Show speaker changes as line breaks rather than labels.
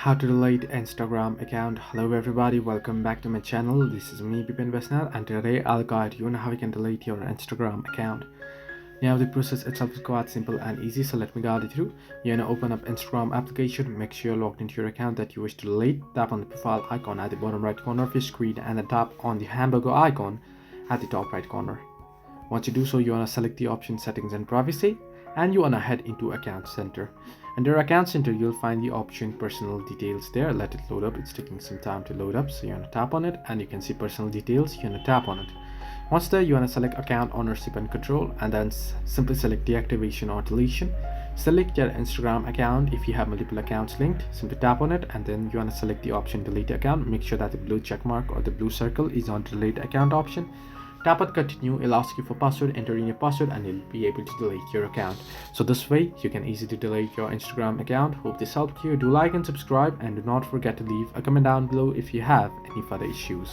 How to delete Instagram account. Hello everybody, welcome back to my channel. This is me Bipin Besnal, and today I'll guide you on how you can delete your Instagram account. Now the process itself is quite simple and easy, so let me guide you through. You're gonna open up Instagram application, make sure you're logged into your account that you wish to delete. Tap on the profile icon at the bottom right corner of your screen and then tap on the hamburger icon at the top right corner. Once you do so, you wanna select the option settings and privacy, and you wanna head into account center. Under account center, you'll find the option personal details there. Let it load up, it's taking some time to load up, so you wanna tap on it and you can see personal details. You wanna tap on it. Once there, you wanna select account ownership and control, and then simply select deactivation or deletion. Select your Instagram account. If you have multiple accounts linked, simply tap on it, and then you wanna select the option delete account. Make sure that the blue check mark or the blue circle is on delete account option. Tap on continue. It'll ask you for password, enter in your password, and you'll be able to delete your account. So this way you can easily delete your Instagram account. Hope this helped you. Do like and subscribe, and do not forget to leave a comment down below if you have any further issues.